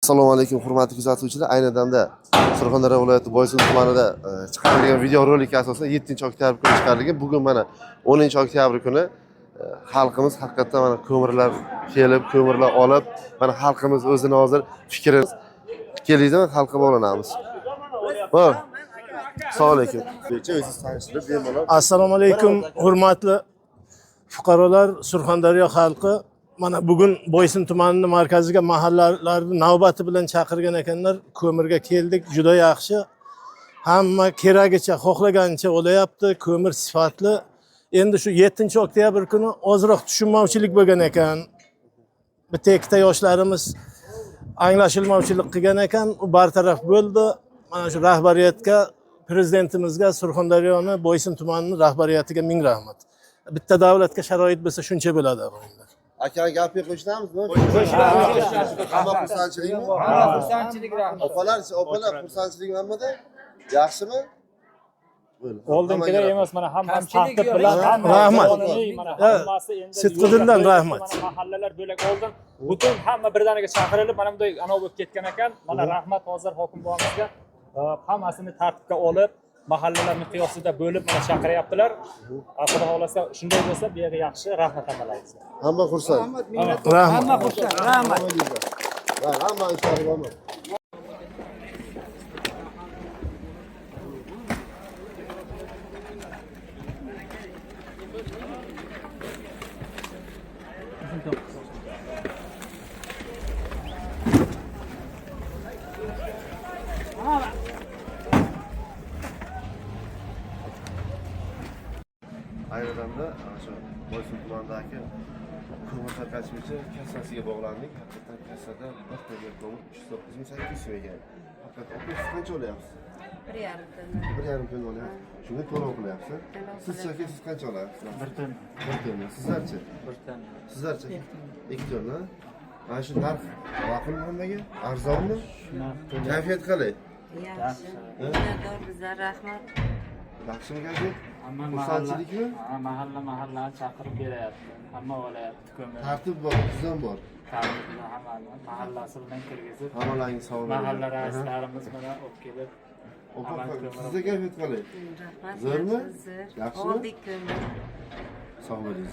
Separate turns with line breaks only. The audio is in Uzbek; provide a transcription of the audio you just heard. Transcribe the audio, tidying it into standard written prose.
Assalomu alaykum hurmatli kuzatuvchilar. Ayni damda Surxondaryo viloyati Boysun tumanida chiqarilgan videorolikka asosan 7-oktyabr kuni chiqarilgan. Bugun mana 10-oktyabr kuni xalqimiz haqiqatan mana ko'mirlar kelib, ko'mirlar olib, mana xalqimiz o'zini hozir fikrimiz kelingizda xalqqa bog'lanamiz. Xo'p. Assalomu alaykum. O'zingiz tanishtirib bemalol.
Assalomu alaykum hurmatli fuqarolar, Surxondaryo xalqi. Mana bugun Boysun tumanining markaziga mahallalarni navbati bilan chaqirgan ekanlar. Ko'mirga keldik, juda yaxshi. Hamma keragicha, xohlagancha olayapti, ko'mir sifatli. Endi shu 7-oktyabr kuni ozroq tushunmovchilik bo'lgan ekan. Bitta ikkita yoshlarimiz anglashilmovchilik qilgan ekan, u bartaraf bo'ldi. Mana shu rahbariyatga, prezidentimizga, Surxondaryoni Boysun tumanining rahbariyatiga ming rahmat. Bitta davlatga sharoit bo'lsa shuncha bo'ladi o'g'illar.
Aka gapga qo'shilamiz-mi? Hamma xursandchilikmi?
Xursandchilik rahmat.
Opalar xursandchilik hammada? Yaxshimi?
Oldin kerak emas, mana hammasi tartib bilan
Rahmat.
mana hammasi endi
Sidqidildan rahmat.
Mahallalar bo'lak oldin butun hamma birdaniga chaqirilib mana bunday anov bo'lib ketgan ekan. Mana rahmat hozir hokim bog'imizga hammasini tartibga olib, mahallalarning qiyosida bo'lib mana chaqiryaptilar. Xudo xolasa shunday bo'lsa, bu yerga yaxshi rahmat hammalarga.
Hamma xursand.
Rahmat.
Hamma xursand. Rahmat.
Hamma inshaalloh. Ayni damda shu Boysun tumanidagi ko'mir tarqatuvchi kassasiga bog'landik. Haqiqatan kassada bir tanga ko'mir 398 so'm ekan. Haqiqatan siz qancha olyapsiz? 1,5 tonna olyapsiz. Shuni to'lov qilyapsiz. Siz qancha olyapsiz? 1 tonna. 1 tonna. Sizlarchi? 1 tonna. Sizlarchi? 2 tonna. Mana shu narx ma'qulmi hammaga? Arzonmi? Kayfiyat qalay?
Yaxshi. Minnatdor bizlar, rahmat.
Yaxshimi kayfiyat?
Xursandchilikmi? Mahalla chaqirib beryapti. Hamma olayapti ko'mir.
Tartib bor, tizim bor.
Tartibni mahallasi bilan kirgizib,
Hammalaringiz sog' bo'ling.
mahalla raislarimiz bilan olib kelib,
Sizga kayfiyat qalay?
Rahmat.
Zo'rmi?
Zo'r.
Yaxshimi?
Oldik ko'mir.
Sog' bo'ling.